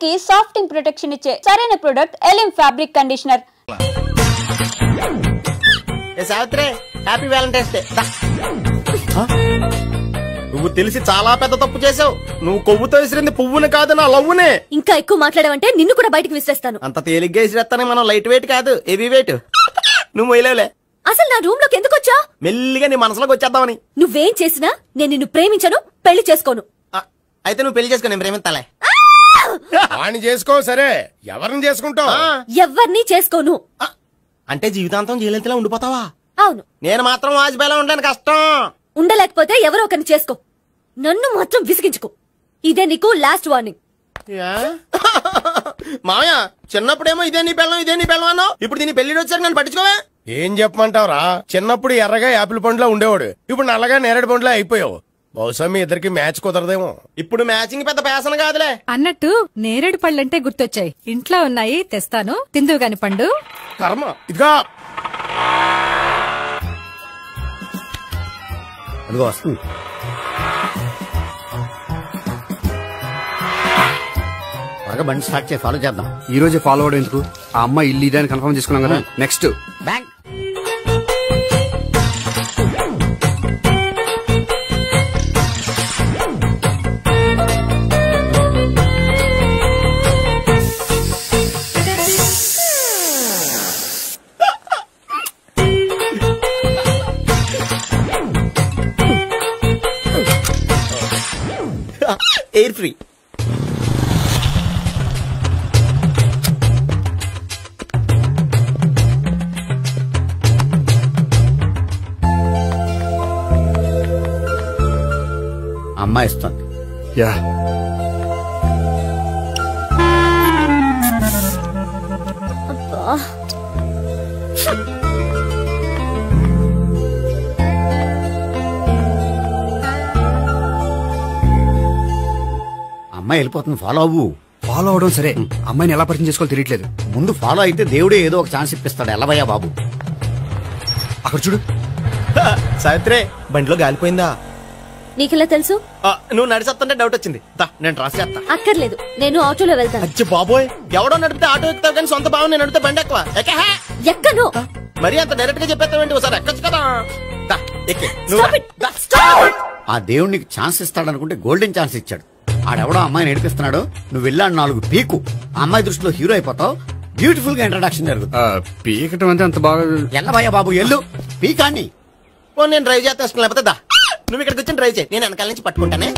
కి సాఫ్టింగ్ ప్రొటెక్షన్ ఇచ్చే సరైన ప్రొడక్ట్ ఎలిమ్ fabric conditioner. Savitri happy Valentine's day. నువ్వు తెలిసి చాలా పెద్ద తప్పు చేసావు. నువ్వు కొవ్వుతో విసిరింది పువ్వుని కాదు, నా లవ్వునే. ఇంకా ఎక్కువ మాట్లాడావంటే నిన్ను కూడా బయటకు విసిరేస్తాను. అంత తేలిగ్గా విసిరేస్తానే, మనం లైట్ వెయిట్ కాదు హెవీ వెయిట్. నువ్వు మొయ్యలేవులే. అసలు నా రూమ్ లోకి ఎందుకు వచ్చా? మెల్లిగా నీ మనసులోకి వచ్చేద్దామని. నువ్వేం చేసినా నేను నిన్ను ప్రేమించను, పెళ్లి చేసుకోను. అయితే నువ్వు పెళ్లి చేసుకో, నేను ప్రేమిస్తాలే. వాణ్ణి చేసుకో. సరే, ఎవరిని చేసుకుంటావు? ఎవరిని చేసుకోను. అంటే జీవితాంతం జయలలితలా ఉండిపోతావా? అవును. నేను మాత్రం వాజ్పేయిలా ఉండడానికి కష్టం. ఉండలేకపోతే ఎవరో ఒకరిని చేసుకో, నన్ను మాత్రం విసిగించుకో. ఇదే నీకు లాస్ట్ వార్నింగ్. మామయ్య, చిన్నప్పుడేమో ఇదే నీ పెళ్ళం ఇదే నీ పెళ్ళం అన్నావు. ఇప్పుడు దీని పెళ్లి వచ్చాక నన్ను పట్టించుకోవా? ఏం చెప్పమంటావురా? చిన్నప్పుడు ఎర్రగా యాపిల్ పండులో ఉండేవాడు, ఇప్పుడు నల్లగా నేరేడు పండులో అయిపోయావు. బహుశా మీ ఇద్దరికి మ్యాచ్ కుదరదేమో. ఇప్పుడు మ్యాచింగ్ పెద్ద పేసన కాదులే. అన్నట్టు నేరేడు పళ్ళంటే గుర్తొచ్చాయి. ఇంట్లో ఉన్నాయి, తెస్తాను, తిందువు గాని పండు. కర్మ. ఇదిగా అదిగో వస్తుంది. బాగా బండి స్టార్ట్ చేసి ఫాలో చేద్దాం. ఈ రోజే ఫాలో అవడం ఎందుకు? ఆ అమ్మాయి ఇల్లు ఇదే అని కన్ఫర్మ్ చేసుకున్నాం కదా. Next bank. Air free. అమ్మాయి ఇస్తుంది. యా, అమ్మాయి వెళ్ళిపోతుంది, ఫాలో అవ్వు. ఫాలో అవడం సరే, అమ్మాయిని ఎలా పరిచయం చేసుకోవాలో తెలియట్లేదు. ముందు ఫాలో అయితే దేవుడే ఏదో ఒక ఛాన్స్ ఇప్పిస్తాడు. ఎల్లవయ్యా బాబు. అక్కడ చూడు. సావిత్రి, బండిలో గాలిపోయిందా? నీకెలా తెలుసు? నువ్వు నడిచేస్తుంటే డౌట్ వచ్చింది. నేను డ్రాస్ చేస్తా. అక్కర్లేదు, నేను ఆటోలో వెళ్తాను. అచ్చి బాబోయ్, ఎవడో నడిపితే ఆటో ఎక్కుతావు కానీ సొంత భావం నేను నడిపితే బండి ఎక్కువ. ఎక్కను. మరి అంత డైరెక్ట్ గా చెప్పేస్తావేంటి? ఒకసారి ఎక్కొచ్చు కదా. ఆ దేవుడికి ఛాన్స్ ఇస్తాడనుకుంటే గోల్డెన్ ఛాన్స్ ఇచ్చాడు. ఆడెవడో అమ్మాయిని ఏడిపిస్తున్నాడు, నువ్వు వెళ్ళాడు 4 పీకు. ఆ అమ్మాయి దృష్టిలో హీరో అయిపోతావు. బ్యూటిఫుల్ గా ఇంట్రడక్షన్ జరుగుతుంది. పీకటం అంటే అంత బాగా. ఎల్లవయ్యా బాబు, ఎల్లు పీకాన్ని. నేను డ్రైవ్ చేస్తాను, లేకపోతే దా నువ్వు ఇక్కడికి వచ్చి డ్రైవ్ చేయి, నేను వెనకాల నుంచి పట్టుకుంటానే.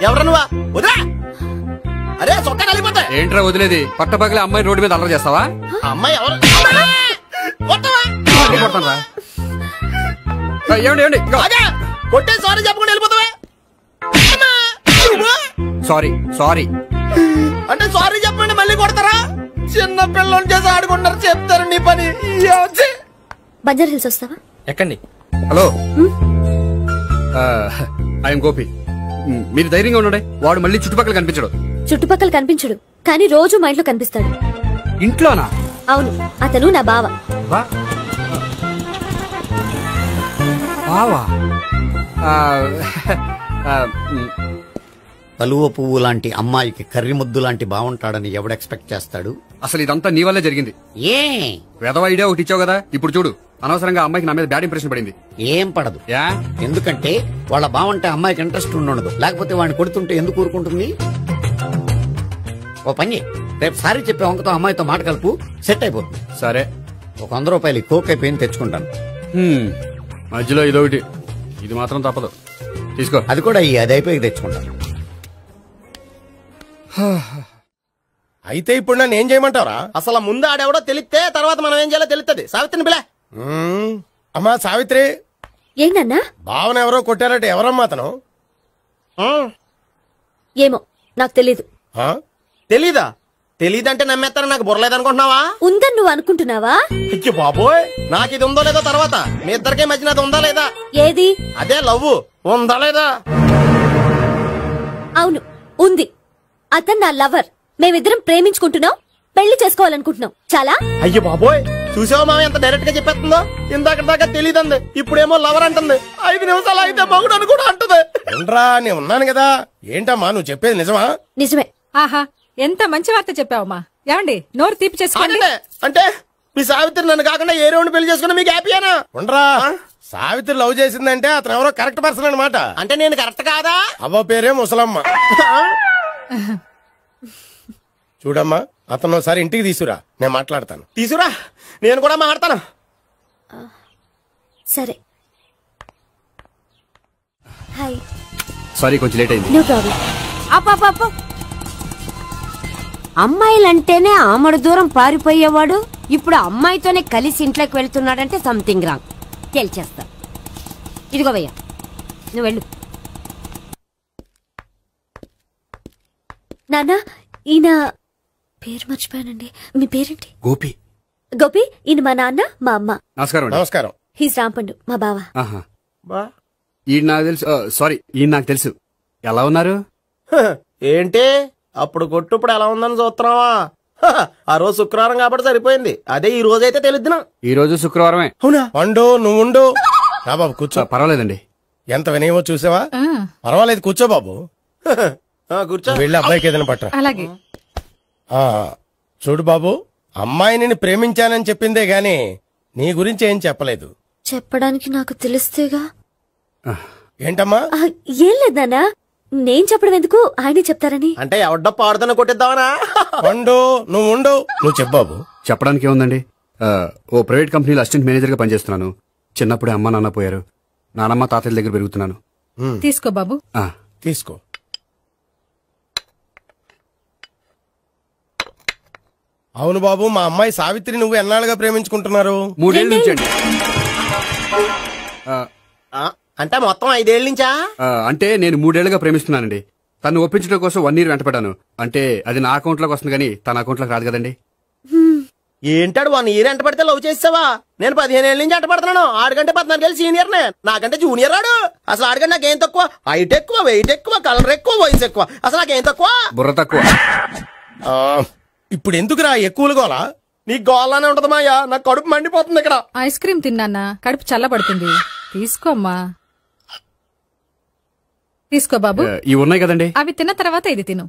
ఎవరు నువ్వా? వదిలా. అరే చొక్కా కలిపోతా. ఏంట్రా వదిలేది? పట్టపగలే అమ్మాయి రోడ్డు మీద అల్లరి చేస్తావా? అమ్మాయి ఎవరు? కొట్టే సారీ చెప్పకుండా వెళ్ళిపోతావా? సారీ సారీ అంటే సారీ చెప్పండి మళ్ళీ కొడతారా? చిన్న పిల్లలు చేసి ఆడుకుంటారు, చెప్తారు నీ పని. బంజారా హిల్స్ వస్తావా? ఎక్కండి. Hello, I'm Gopi. మీరు ధైర్యంగా ఉండండి. వాడు మళ్ళీ చుట్టుపక్కల కనిపించడు. చుట్టుపక్కల కనిపించడు, కానీ రోజు మా ఇంట్లో కనిపిస్తాడు. ఇంట్లోనా? అవును, అతను నా బావ. బావా? కలువ పువ్వు లాంటి అమ్మాయికి కర్రి ముద్దు లాంటి బాగుంటాడని ఎవడు ఎక్స్పెక్ట్ చేస్తాడు? అసలు ఇదంతా నీ వల్లే జరిగింది. ఏ వెధవ ఐడియా ఒకటి ఇచ్చావు కదా, ఇప్పుడు చూడు. అనవసరంగా అమ్మాయికి నా మీద బ్యాడ్ ఇంప్రెషన్ పడింది. ఏం పడదు. ఎందుకంటే వాళ్ళ బావంటే అమ్మాయికి ఇంట్రెస్ట్ ఉండదు. లేకపోతే వాడిని కొడుతుంటే ఎందుకు ఊరుకుంటుంది? ఓ పని, రేపు సారీ చెప్పే వంకతో అమ్మాయితో మాట కలుపు, సెట్ అయిపోతుంది. సరే, ఒక 100 రూపాయలు కోక్ అయిపోయింది, తెచ్చుకుంటాను. మధ్యలో ఇదొకటి, ఇది మాత్రం తప్పదు. తీసుకో. అది కూడా అది అయిపోయి తెచ్చుకుంటాను. అయితే ఇప్పుడు నన్ను ఏం చేయమంటారా? అసలు ముందు ఆడెవడో తెలిస్తే తర్వాత మనం ఏం చేయాలో తెలుస్తుంది. సావిత్రిని పిల్ల. అమ్మా సావిత్రి. ఏంటన్నా? భావన ఎవరో కొట్టారట. ఎవరమ్మా అతను? ఏమో నాకు తెలీదు. తెలీదా? తెలీదంటే నమ్మేస్తారని నాకు బుర్రలేదనుకుంటున్నావా? ఉందని నువ్వు అనుకుంటున్నావా? అయ్యో బాబోయ్, నాకు ఇది ఉందో లేదో తర్వాత. మీ ఇద్దరికే మధ్యన అది ఉందా లేదా? ఏది? అదే లవ్ ఉందా లేదా? అవును, ఉంది. అతను నా లవర్. మేమిద్దరం ప్రేమించుకుంటున్నాం, పెళ్లి చేసుకోవాలనుకుంటున్నాం. చాలా. అయ్యో బాబోయ్, చూసావా మామ ఎంత డైరెక్ట్ గా చెప్పేస్తుందో. ఇందాక దాకా తెలియదండి, ఇప్పుడేమో లవర్ అంటుంది. 5 నిమిషాలు అయితే మగుడు అని కూడా అంటుంది. ఏంట్రా నేను ఉన్నాను కదా. ఏంటమ్మా నువ్వు చెప్పేది నిజమా? నిజమే. ఆహా, ఎంత మంచి వార్త చెప్పావమ్మా. ఏమండి నోరు తీపి చేసుకోండి. అంటే మీ సావిత్రి నన్ను కాకుండా ఏ రౌండ్ పెళ్లి చేసుకున్నా మీకు హ్యాపీయేనా? ఉండరా, సావిత్రి లవ్ చేసిందంటే అతను ఎవరో కరెక్ట్ పర్సన్ అనమాట. అంటే నేను కరెక్ట్ కాదా? అవ్వ పేరే ముసలమ్మ. చూడమ్మా, అతను ఒకసారి ఇంటికి తీసుకురా, నేను మాట్లాడతాను. తీసురా, నేను కూడా మాట్లాడతాను. సరే. హాయ్. సారీ కొంచెం లేట్ అయింది. No problem. అప్ప అమ్మాయిలంటేనే ఆమడు దూరం పారిపోయేవాడు ఇప్పుడు అమ్మాయితోనే కలిసి ఇంట్లోకి వెళ్తున్నాడంటే సంథింగ్ రాంగ్. తేల్చేస్తా. ఇదిగో భయ్యా, నువ్వు వెళ్ళు. నాన్న, ఈయన పేరు మర్చిపోయానండి. మీ పేరేంటి? గోపి. గోపి, ఈయన మా నాన్న, మా అమ్మ. నమస్కారం అండి. నమస్కారం. హీస్ రాంపండు, మా బావ. ఆహా. ఈయన నాకు తెలుసు. సారీ, ఈయన నాకు తెలుసు. ఎలా ఉన్నారు? ఏంటి అప్పుడు కొట్టు ఇప్పుడు ఎలా ఉందని చూస్తున్నావా? ఆ రోజు శుక్రవారం కాబట్టి సరిపోయింది. అదే ఈ రోజు అయితే తెలుద్దునా. ఈ రోజు శుక్రవారమే. అవునా? పండు నువ్వు ఉండు. రా బాబు కూర్చో. పర్వాలేదండి. ఎంత వినయమో చూసావా? పర్వాలేదు, కూర్చో బాబు. కూర్చో. వెళ్ళి అబ్బాయికి ఏదైనా పట్టరా. అలాగే. చూడు బాబు, అమ్మాయిని ప్రేమించానని చెప్పిందే గాని నీ గురించి ఏం చెప్పలేదు. చెప్పడానికి నాకు తెలిస్తేగా. ఏంటమ్మా? ఏం లేదు నాన్న, నేను చెప్పడం ఎందుకు, ఆయనే చెప్తారని. అంటే ఎవడ్డో పాడుతున్న కొట్టిద్దామనా? పండు నువ్వు ఉండు. నువ్వు చెప్పు బాబు. చెప్పడానికి ఏముందండి, ఓ ప్రైవేట్ కంపెనీలో అసిస్టెంట్ మేనేజర్ గా పనిచేస్తున్నాను. చిన్నప్పుడే అమ్మ నాన్న పోయారు. నానమ్మ తాతయ్య దగ్గర పెరుగుతున్నాను. తీసుకో బాబు. తీసుకో. అవును బాబు, మా అమ్మాయి సావిత్రి నువ్వు ఎన్నాళ్ళుగా ప్రేమించుకుంటున్నారు? 3 ఏళ్ళ నుంచి అండి. అంటే మొత్తం 5 ఏళ్ళ నుంచా? అంటే నేను 3 ఏళ్లుగా ప్రేమిస్తున్నానండి. తను ఒప్పించడం కోసం 1 year వెంటపడ్డాను. అంటే అది నా అకౌంట్ లోకి వస్తుంది కానీ తన అకౌంట్ లోకి రాదు కదండి. ఏంటాడు 1 year ఎంట పడితే లవ్ చేసావా? నేను 15 ఏళ్ళ నుంచి ఎంట పడుతున్నాను. ఆడికంటే 14 ఏళ్ళు సీనియర్ నే, నాకంటే జూనియర్ ఆడు. అసలు ఆడికంటే నాకేం తక్కువ? హైట్ ఎక్కువ, వెయిట్ ఎక్కువ, కలర్ ఎక్కువ, వయసు ఎక్కువ. అసలు నాకేం తక్కువ? బుర్ర తక్కువ. ఇప్పుడు ఎందుకురా ఎక్కువలు గోలా? నీకు గోళ్ళనే ఉంటది మాయా, నాకు కడుపు మండిపోతుంది ఇక్కడ. ఐస్ క్రీమ్ తిన్నానా, కడుపు చల్లబడుతుంది. తీసుకోమ్మా. తీసుకో బాబు. ఇవి ఉన్నాయి కదండి, అవి తిన్న తర్వాత ఇది తిను.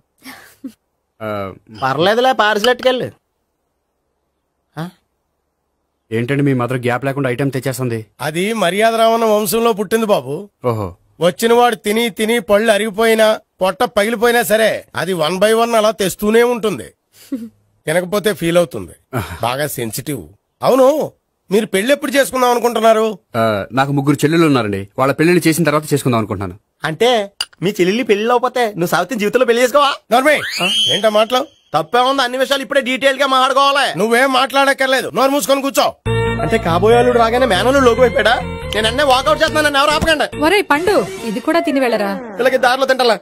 పర్లేదులే, పార్సిలెట్కెళ్ళి. ఏంటండి మీ మదర్ గ్యాప్ లేకుండా ఐటెం తెచ్చేస్తుంది? అది మర్యాద రావణ వంశంలో పుట్టింది బాబు. ఓహో. వచ్చిన వాడు తిని తిని పళ్ళు అరిగిపోయినా పొట్ట పగిలిపోయినా సరే అది 1 by 1 అలా తెస్తూనే ఉంటుంది. తినకపోతే ఫీల్ అవుతుంది. బాగా సెన్సిటివ్. అవును, మీరు పెళ్లి ఎప్పుడు చేసుకుందాం అనుకుంటున్నారు? నాకు 3 చెల్లెళ్ళు ఉన్నారండి. వాళ్ళ పెళ్లిళ్ళు చేసిన తర్వాత చేసుకుందాం అనుకుంటున్నాను. అంటే మీ చెల్లెల్ని పెళ్లి అవపోతే నువ్వు సావిత్రి జీవితంలో పెళ్లి చేసుకోవా? నోర్మే, ఏంటా మాటలు? తప్పే ఉంది, అన్ని విషయాలు ఇప్పుడే డీటెయిల్ గా మాట్లాడుకోవాలి. నువ్వేం మాట్లాడక్కర్లేదు, నోరు మూసుకొని కూర్చో. అంటే కాబోయేవాళ్ళు రాగానే మేనలు లోకి అయిపోయాడా? నేను అన్నీ వాకౌట్ చేస్తున్నాను, నన్ను ఎవరు ఆపకండి. ఒరే పండు, ఇది కూడా తిని వెళ్ళరా. వీళ్ళకి దారిలో తింటలా.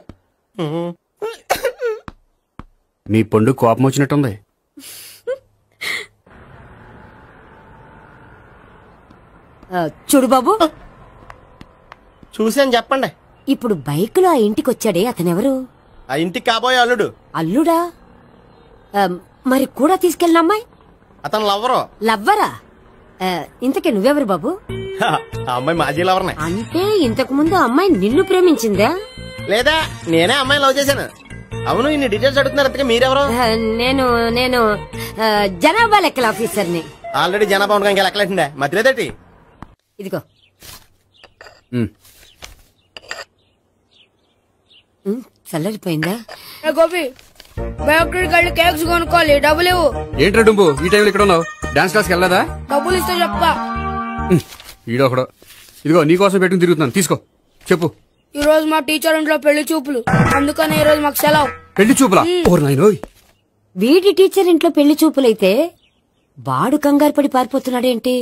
మీ పండు కోపం వచ్చినట్టుంది. చూడు బాబు, చూసాను చెప్పండి. ఇప్పుడు బైక్ లో ఆ ఇంటికి వచ్చాడే అతనెవరు? ఆ ఇంటికి కాబోయే అల్లుడు. అల్లుడా? మరి కూడా తీసుకెళ్ళిన అమ్మాయి? అతను లవ్వరు. లవ్వరా? ఇంతకీ నువ్వెవరు బాబు? ఆ అమ్మాయి మాజీ లవర్నే. అంటే ఇంతకు ముందు అమ్మాయి నిన్ను ప్రేమించిందా? లేదా నేనే అమ్మాయి లవ్ చేశాను. అవును, ఇన్ని డీటెయిల్స్ అడుగుతున్నారు. ఇంతకీ మీరెవరు? నేను నేను జనాభా లెక్కల ఆఫీసర్ని. ఆల్రెడీ జనాభా ఉండగా ఇంకా లెక్కలేండే మధ్యలేదేటి? ఇదిగో. చల్లరిపోయిందా? గోపి, బయోక్రెడిట్ కార్డు కేక్స్ కొనుక్కోవాలి, డబ్బులు ఇవ్వు. ఏంట్రా డుంబు ఈ టైంలో ఇక్కడ ఉన్నావు? డాన్స్ క్లాస్కి వెళ్ళదా? డబ్బులు ఇస్తే చెప్తా. ఈడొకడు. ఇదిగో నీకోసం పెట్టుకుని తిరుగుతున్నాను, తీసుకో. చెప్పు. ఈ రోజు మా టీచర్ ఇంట్లో పెళ్లి చూపులు, అందుకని ఈ రోజు మాకు సెలవు. పెళ్లి చూపులా? ఓర్ నాయనోయ్. వీడి టీచర్ ఇంట్లో పెళ్లి చూపులైతే వాడు కంగారు పడి పారిపోతున్నాడేంటి?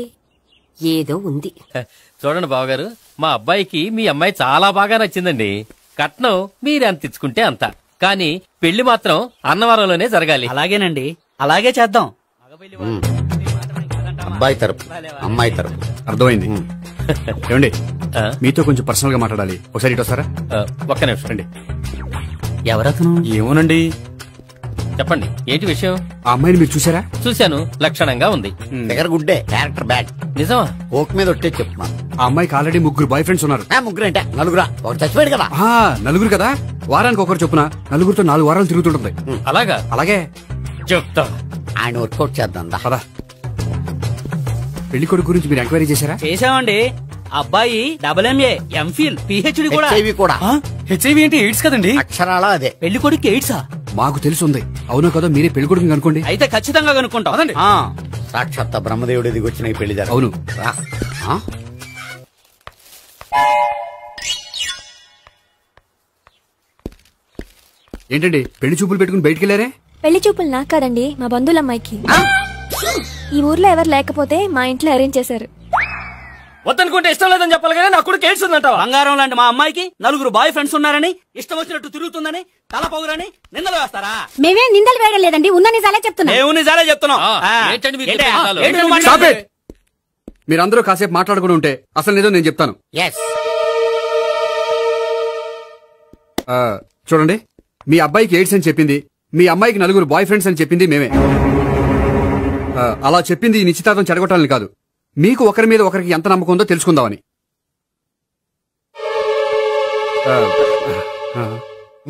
ఏదో ఉంది. చూడండి బావగారు, మా అబ్బాయికి మీ అమ్మాయి చాలా బాగా నచ్చిందండి. కట్నం మీరెంత ఇచ్చుకుంటే అంత, కానీ పెళ్లి మాత్రం అన్నవరంలోనే జరగాలి. అలాగేనండి, అలాగే చేద్దాం. అబ్బాయి తరపు అమ్మాయి తరపు. అర్థమైంది. ఏమండి, మీతో కొంచెం పర్సనల్ గా మాట్లాడాలి. ఒకసారి ఇటు వస్తారా? ఒక్క నిమిషం రండి. ఎవరతను? ఏమోనండి, చెప్పండి ఏంటి విషయం? ఆ అమ్మాయిని మీరు చూసారా? చూశాను, లక్షణంగా ఉంది. దగ్గర గుడ్డే, క్యారెక్టర్ బ్యాడ్. నిజమా? ఓక్ మీద ఒట్టే చెప్తున్నా. ఆ అమ్మాయికి ఆల్రెడీ 3 బాయ్ ఫ్రెండ్స్ ఉన్నారు. 3 అంటే 4 ఒకటి చచ్చిపోయాడు కదా. 4 కదా, వారానికి ఒకరు చొప్పున 4తో 4 వారాలు తిరుగుతుంటుంది. అలాగా? అలాగే చెప్తా. ఆయన వర్కౌట్ చేద్దాం పదా. పెళ్లి కొడుకు గురించి మీరు ఎంక్వైరీ చేశారా? చేసామండి. అబ్బాయి MA, MPhil, PhD కూడా. హెచ్ఐవి కూడా. హెచ్ఐవి అంటే ఎయిడ్స్ కదండి? అక్షరాల అదే. పెళ్లి కొడుకు ఎయిడ్సా? మాకు తెలుసుంది. అవునో కదా, మీరే పెళ్లి కొడుకుని కనుకోండి. అయితే ఖచ్చితంగా కనుక్కుంటాం. సాక్షాత్ బ్రహ్మదేవుడి దిగి వచ్చిన ఈ పెళ్లి జరగదు. అవును. ఏంటండి పెళ్లి చూపులు పెట్టుకుని బయటికి వెళ్ళారే? పెళ్లి చూపులు నాకు కాదండి, మా బంధువుల అమ్మాయికి. ఈ ఊర్లో ఎవరు లేకపోతే మా ఇంట్లో అరేంజ్ చేశారు. వద్దనుకుంటే ఇష్టం లేదని చెప్పాలి కానీ నా కూడా కేసు ఉందంటావా? బంగారం లాంటి మా అమ్మాయికి 4 బాయ్ ఫ్రెండ్స్ ఉన్నారని, ఇష్టం వచ్చినట్టు తిరుగుతుందని, తల పౌరని నిందలు వేస్తారా? మేమే నిందలు వేయడం లేదండి, ఉన్న నిజాలే చెప్తున్నాం. మేము నిజాలే చెప్తున్నాం. మీరందరూ కాసేపు మాట్లాడుకుని ఉంటే అసలు నిజం నేను చెప్తాను. చూడండి, మీ అబ్బాయికి ఎయిడ్స్ అని చెప్పింది, మీ అమ్మాయికి 4 బాయ్ ఫ్రెండ్స్ అని చెప్పింది మేమే. అలా చెప్పింది ఈ నిశ్చితార్థం చెడగొట్టాలని కాదు, మీకు ఒకరి మీద ఒకరికి ఎంత నమ్మకం ఉందో తెలుసుకుందామని.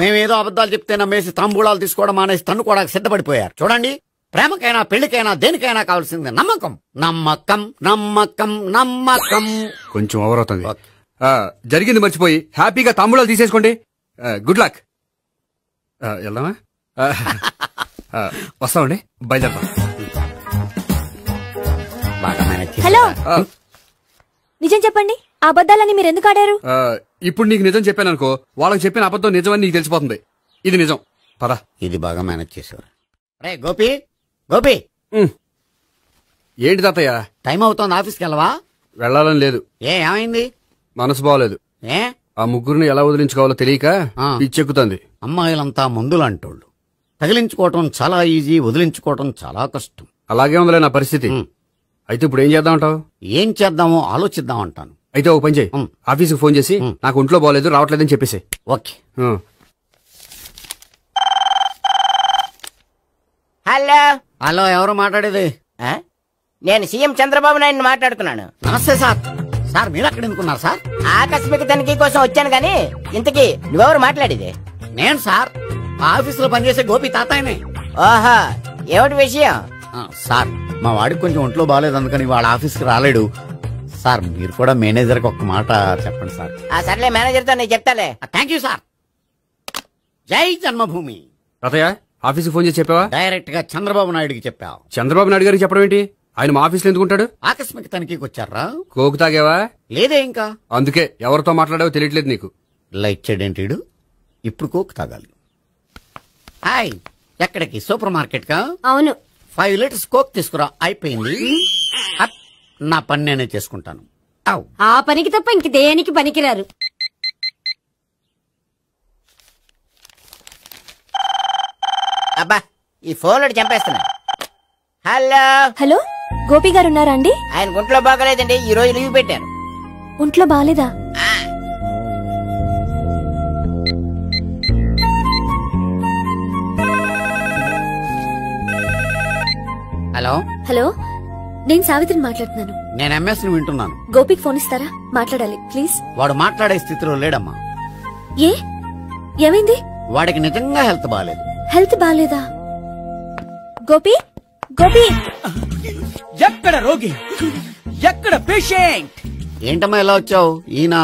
మేమేదో అబద్ధాలు చెప్తే నమ్మేసి తాంబూలాలు తీసుకోవడం మానేసి తన్నుకోవడానికి సిద్ధపడిపోయారు. చూడండి, ప్రేమకైనా పెళ్లికైనా దేనికైనా కావాల్సింది నమ్మకం. నమ్మకం నమ్మకం నమ్మకం. కొంచెం ఓవర్ అవుతుంది. జరిగింది మర్చిపోయి హ్యాపీగా తాంబూలాలు తీసేసుకోండి. Good luck. వెళ్దామా? వస్తామండి, బయలుదేరతాం. హలో, నిజం చెప్పండి, ఆ అబద్ధాలని మీరు ఎందుకు ఆడారు? ఇప్పుడు నీకు నిజం చెప్పాను అనుకో, వాళ్ళకి చెప్పిన అబద్ధం నిజమని నీకు తెలిసిపోతుంది. ఇది నిజం. పద. ఇది బాగా మేనేజ్ చేసేవారు. రే గోపి, గోపి. ఏంటి తాతయ్య? టైం అవుతోంది, ఆఫీస్కి వెళ్ళవా? వెళ్ళాలని లేదు. ఏమైంది? మనసు బాగోలేదు. ఆ ముగ్గురిని ఎలా వదిలించుకోవాలో తెలియక పిచ్చెక్కుతుంది. అమ్మాయిలంతా మందులంటోళ్ళు. తగిలించుకోవటం చాలా ఈజీ, వదిలించుకోవటం చాలా కష్టం. అలాగే ఉందిలే నా పరిస్థితి. అయితే ఇప్పుడు ఏం చేద్దామంటావు? ఏం చేద్దామో ఆలోచిద్దాం అంటాను. అయితే ఓ పని చేయి, ఆఫీసుకు ఫోన్ చేసి నాకు ఒంట్లో బాగోలేదు రావట్లేదని చెప్పేసి. ఓకే. హలో. హలో, ఎవరు మాట్లాడేది? నేను సీఎం చంద్రబాబు నాయుడు మాట్లాడుతున్నాను. నమస్తే సార్. సార్ మీరు అక్కడ ఎందుకున్నారు సార్? ఆకస్మిక తనిఖీ కోసం వచ్చాను గాని ఇంతకీ నువ్వెవరు మాట్లాడేది? నేను సార్, ఆఫీసులో పనిచేసే గోపి తాతాయనే. ఓహో, ఏమిటి విషయం? సార్, మా వాడికి కొంచెం ఒంట్లో బాగాలేదు, అందుకని వాళ్ళ ఆఫీస్కి రాలేడు. సార్, మీరు కూడా మేనేజర్కి ఒక మాట చెప్పండి సార్. సర్లే, మేనేజర్తో నేను చెప్తాలే. Thank you sir. జై జన్మభూమి. తాతయ్య, ఆఫీస్కి ఫోన్ చేసి చెప్పావా? డైరెక్ట్ గా చంద్రబాబు నాయుడుకి చెప్పావు. చంద్రబాబు నాయుడు గారికి చెప్పడం ఏంటి? ఆయన మా ఆఫీస్లో ఎందుకుంటాడు? ఆకస్మిక తనిఖీకి వచ్చారా? కోకు తాగేవా? లేదే ఇంకా. అందుకే ఎవరితో మాట్లాడావో తెలియట్లేదు నీకు. లైట్ చేయడేంటి? ఇప్పుడు కోక్ తాగాలి. హాయ్, ఎక్కడికి? సూపర్ మార్కెట్ కా? అవును. 5 లీటర్స్ కోక్ తీసుకురా. అయిపోయింది. నా పని నేనే చేసుకుంటాను. ఆ పనికి తప్ప ఇంక దేనికి పనికిరారు. అబ్బా, ఈ ఫోన్ లో చంపేస్తున్నా. హలో. హలో, గోపి గారు ఉన్నారా అండి? ఆయన ఒంట్లో బాగలేదండి, ఈ రోజు లీవ్ పెట్టారు. ఒంట్లో బాగాలేదా? హలో. హలో, నేను సావిత్రిని మాట్లాడుతున్నాను. నేను ఎంఎస్ ని వింటున్నాను. గోపికి ఫోన్ ఇస్తారా? మాట్లాడాలి ప్లీజ్. వాడు మాట్లాడే స్థితిలో లేడమ్మా. ఏ, ఏమైంది? వాడికి నిజంగా హెల్త్ బాగాలేదు. హెల్త్ బాగాలేదా? గోపి, గోపి. ఎక్కడ రోగి, ఎక్కడ పేషెంట్? ఏంటమ్మా ఎలా వచ్చావు? ఈయన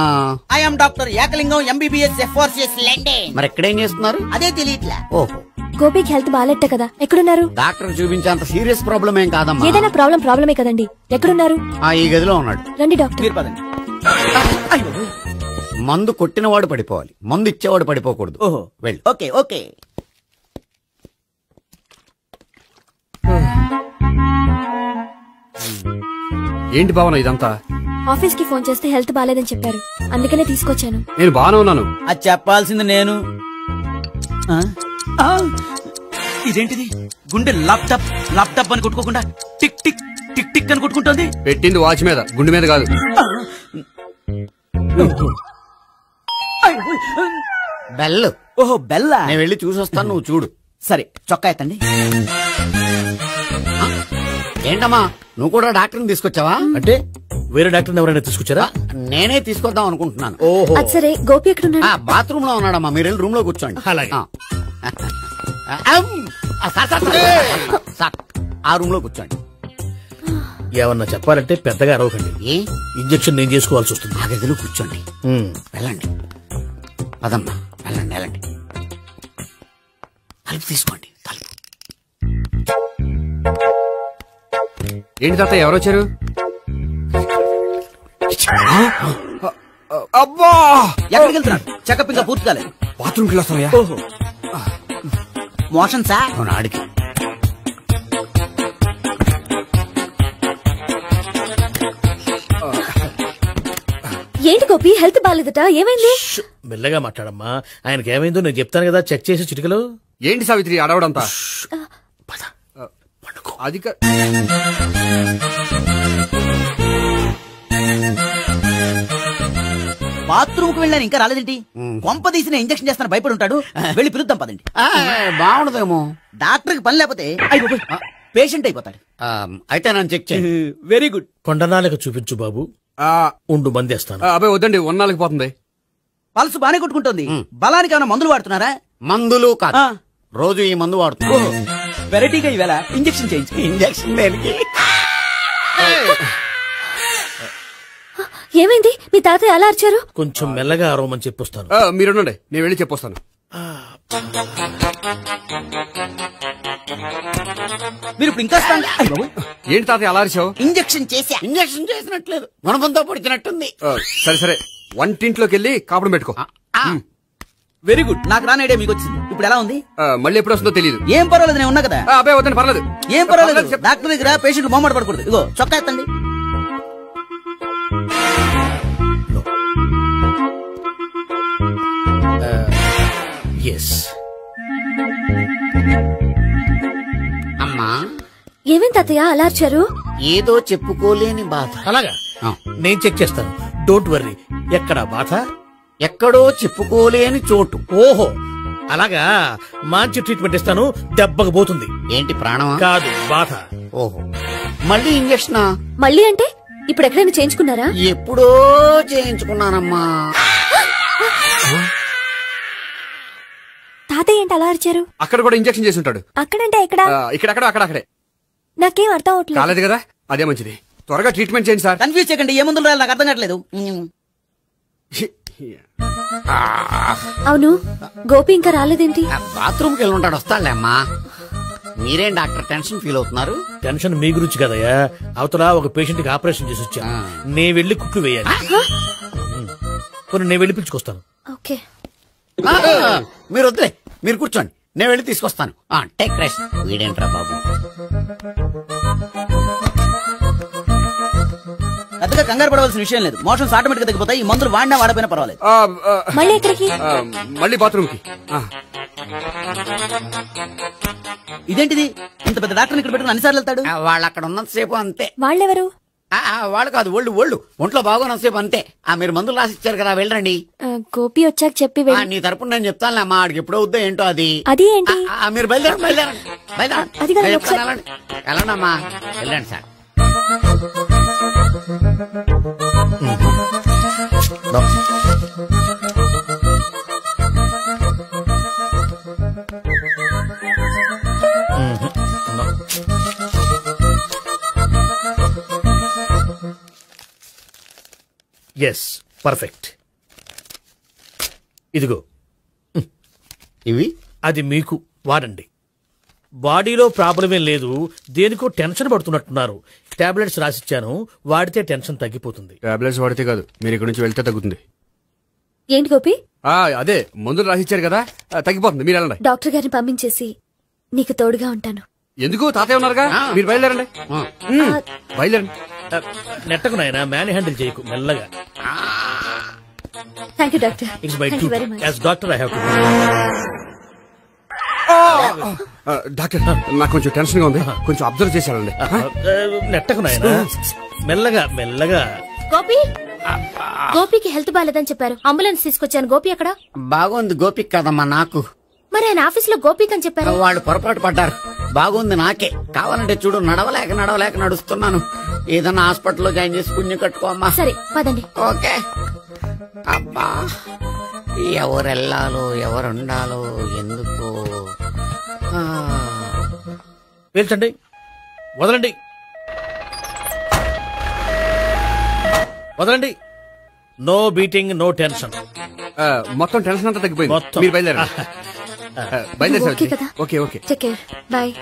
I'm doctor Ekalingam, MBBS FRCS London. మరి ఎక్కడేం చేస్తున్నారు? అదే తెలియట్లే. ఓహో, గోపికి హెల్త్ బాగాలెట్ట కదా, ఎక్కడున్నారు? డాక్టర్ చూపించేంత సీరియస్ ప్రాబ్లం ఏం కాదమ్మా. ఏదైనా ప్రాబ్లమే కదండి. ఎక్కడున్నారు? ఈ గదిలో ఉన్నాడు. రండి డాక్టర్. మందు కొట్టినవాడు పడిపోవాలి, మందు ఇచ్చేవాడు పడిపోకూడదు. ఓహో, వెళ్ళు. Okay okay. ఏంటి భావన ఇదంతా? ఆఫీస్ కి ఫోన్ చేస్తే హెల్త్ బాగాలేదని చెప్పారు, అందుకనే తీసుకొచ్చాను. నేను బాగానే ఉన్నాను. అది చెప్పాల్సింది నేను. ఇదేంటిది? గుండె లాప్టాప్ లాప్టాప్ అని కొట్టుకోకుండా టిక్ టిక్ టిక్ టిక్ అని కొట్టుకుంటుంది. పెట్టింది వాచ్ మీద, గుండె మీద కాదు. బెల్. ఓహో, బెల్లా. నేను వెళ్ళి చూసొస్తాను, నువ్వు చూడు. సరే చొక్కా ఎత్తండి. ఏంటమ్మా నువ్వు కూడా డాక్టర్ని తీసుకొచ్చావా? అంటే వేరే డాక్టర్ ఎవరైనా తీసుకొచ్చారా? నేనే తీసుకొద్దాం అనుకుంటున్నాను. ఓహో అది సరే, గోపి ఎక్కడున్నాడు? బాత్రూమ్ లో ఉన్నాడమ్మా, మీరు వెళ్ళి రూమ్ లో కూర్చోండి. అలాగే. సార్ ఆ రూమ్ లో కూర్చోండి. ఏమన్నా చెప్పాలంటే పెద్దగా అరవకండి. ఇంజెక్షన్ నేను చేసుకోవాల్సి వస్తుంది. ఆ గదిలో కూర్చోండి. వెళ్ళండి పదమ్మా, వెళ్ళండి వెళ్ళండి. తలుపు తీసుకోండి. తలుపు. ఏంటి తాత ఎవరు వచ్చారు? అబ్బా, ఎక్కడికి వెళ్తున్నాడు? చెకప్ ఇంకా పూర్తి కాలేదు. బాత్రూమ్కి వెళ్ళొస్తానయ్యా. Motion sir. ఆడికి ఏంటి గోపి, హెల్త్ బాగాలేదట, ఏమైంది? మెల్లగా మాట్లాడమ్మా. ఆయనకి ఏమైందో నేను చెప్తాను కదా, చెక్ చేసి చిటికలు. ఏంటి సావిత్రి అడవడంతా? అది బాత్రూమ్ కు వెళ్ళాను ఇంకా రాలేదేంటి? కొంప తీసిన ఇంజక్షన్ చేస్తాను భయపడి ఉంటాడు. వెళ్ళి పిలుద్దాం పదండి. బాగుండదేమో. డాక్టర్ కి పని లేకపోతే పేషెంట్ అయిపోతాడు. అయితే నన్ను చెక్ చేయి. Very good. కొండనాలకు చూపించు బాబు. ఉండు మందేస్తాను. అబ్బాయి వద్దండి, ఉన్నాళ్ళకి పోతుంది. పల్సు బానే కొట్టుకుంటుంది. బలానికి ఏమైనా మందులు వాడుతున్నారా? మందులు కాదు, రోజు ఈ మందు వాడుతున్నా. వెరైటీగా ఈవేళ ఇంజక్షన్ చేయించు. ఇంజక్షన్ దేనికి? ఏమైంది? మీ తాతయ్య అలా అరిచారు? కొంచెం మెల్లగా అరవమని చెప్పొస్తాను. మీరుండండి, నేను వెళ్ళి చెప్పొస్తాను. మీరు ఇప్పుడు ఇంకా ఏంటి తాతయ్య అలా అరిచావు? ఇంజక్షన్ చేసా. ఇంజక్షన్ చేసినట్లేదు, గుణపంతో పొడిచినట్టుంది. సరే సరే, వంటింట్లోకి వెళ్ళి కాపుడు పెట్టుకో. Very good. నాకు రాని ఐడియా మీకు వచ్చింది. ఇప్పుడు ఎలా ఉంది? మళ్ళీ ఎప్పుడు వస్తుందో తెలియదు. ఏం పర్వాలేదు, నేను ఉన్నా కదా. అబ్బాయి వద్దండి, పర్లేదు. ఏం పర్వాలేదు. డాక్టర్ దగ్గర పేషెంట్ మొహమాట పడకూడదు. ఇగో చొక్కా ఎత్తండి. అమ్మా, ఏమేం తాతయ్య అలా అరిచారు? ఏదో చెప్పుకోలేని బాధ. అలాగా, నేను చెక్ చేస్తాను. Don't worry. ఎక్కడ బాధ? ఎక్కడో చెప్పుకోలేని చోటు. ఓహో అలాగా, మంచి ట్రీట్మెంట్ ఇస్తాను, దెబ్బకు పోతుంది. ఏంటి ప్రాణమా? కాదు, బాధ. ఓహో, మళ్ళీ ఇంజక్షనా? మళ్ళీ అంటే ఇప్పుడు ఎక్కడైనా చేయించుకున్నారా? ఎప్పుడో చేయించుకున్నానమ్మా. తాతయ్య ఏంటి అలా అరిచారు? అక్కడ కూడా ఇంజక్షన్ చేసి ఉంటాడు. అక్కడంటే ఎక్కడ? ఇక్కడక్కడ అక్కడే. నాకేం అర్థం అవట్లేదు. కాలేదు కదా, అదే మంచిది. త్వరగా ట్రీట్మెంట్ చేయండి సార్. కన్ఫ్యూజ్ చేయకండి. ఏ మందులు రాయాలి నాకు అర్థం కావట్లేదు. అవును, గోపి ఇంకా రాలేదేంటి? బాత్రూమ్కి వెళ్ళి ఉంటాడు, వస్తాడులే అమ్మా. మీరేం డాక్టర్ టెన్షన్ ఫీల్ అవుతున్నారు? టెన్షన్ మీ గురించి కదయ్యా. అవతల ఒక పేషెంట్ కి ఆపరేషన్ చేసి వచ్చా, నే వెళ్లి కుట్లు వేయాలి. నేను వెళ్ళి పిలుచుకొస్తాను. ఓకే, మీరు వద్దులే, మీరు కూర్చోండి, నేను వెళ్ళి తీసుకొస్తాను. Take rest. వీడేంట్రా బాబు, పెద్దగా కంగారు పడవలసిన విషయం లేదు. మోషన్స్ ఆటోమేటిక్ గా తగ్గిపోతాయి. ఈ మందులు వాడినా వాడపోయినా పర్వాలేదు. మళ్ళీ ఎక్కడికి? మళ్ళీ బాత్రూమ్ కి. ఇదేంటిది, ఇంత పెద్ద డాక్టర్ ఇక్కడ పెట్టుకుని అన్నిసార్లు వెళ్తాడు? వాళ్ళు అక్కడ ఉన్నంతసేపు అంతే. వాళ్ళెవరు? వాళ్ళు కాదు, ఒళ్ళు ఒంట్లో బాగోనంతసేపు అంతే. మీరు మందులు రాసి ఇచ్చారు కదా, వెళ్ళండి. గోపి వచ్చాక చెప్పి నీ తరపున నేను చెప్తానులే అమ్మా. ఆడికి ఎప్పుడు అవుద్దో ఏంటో అది. అది ఏంటి? మీరు బయలుదేరండి. వెళ్ళండమ్మా, వెళ్ళండి సార్. Yes, perfect. ఇదిగో ఇవి, అది మీకు వాడండి. బాడీలో ప్రాబ్లం ఏం లేదు, దేనికో టెన్షన్ పడుతున్నట్టున్నారు. టాబ్లెట్స్ రాసిచ్చాను, వాడితే టెన్షన్ తగ్గిపోతుంది. టాబ్లెట్స్ వాడితే కాదు, మీరు ఇక్కడ నుంచి వెళ్తే తగ్గుతుంది. ఏంటి గోపి? అదే మందులు రాసిచ్చారు కదా, తగ్గిపోతుంది. మీరు వెళ్ళండి. డాక్టర్ గారిని పంపించేసి నీకు తోడుగా ఉంటాను. ఎందుకు, తాతయ్య ఉన్నారుగా, మీరు బయలుదేరండి. బయలుదేరండి. నెట్టకు నాయనా, మ్యాన్ హ్యాండిల్ చేయకు, మెల్లగా. Thank you doctor. It's my duty as doctor. I have to. Doctor, నాకు కొంచెం టెన్షన్ గా ఉంది, కొంచెం అబ్జర్వ్ చేశానండి. నెట్టకు నాయనా, మెల్లగా. గోపి, గోపికి హెల్త్ బాగాలేదని చెప్పారు, అంబులెన్స్ తీసుకొచ్చాను. గోపి ఎక్కడ? బాగుంది. గోపిక్ కదమ్మా, నాకు. మరి ఆయన ఆఫీస్ లో గోపిక్ అని చెప్పారు. వాళ్ళు పొరపాటు పడ్డారు. బాగుంది నాకే. కావాలంటే చూడు, నడవలేక నడుస్తున్నాను. ఏదన్నా హాస్పిటల్లో జాయిన్ చేసి పుణ్యం కట్టుకోమ్మా. సరే పదండి. ఓకే. అబ్బా, ఎవరెళ్ళాలో ఎవరుండాలో ఎందుకు. పేల్చండి, వదలండి, వదలండి. No beating, no tension. మొత్తం టెన్షన్ అంతా తగ్గిపోయింది. మొత్తం. మీరు బయలుదేరండి. బయలుదేరి. ఓకే కదా? Okay okay. Take care. Bye.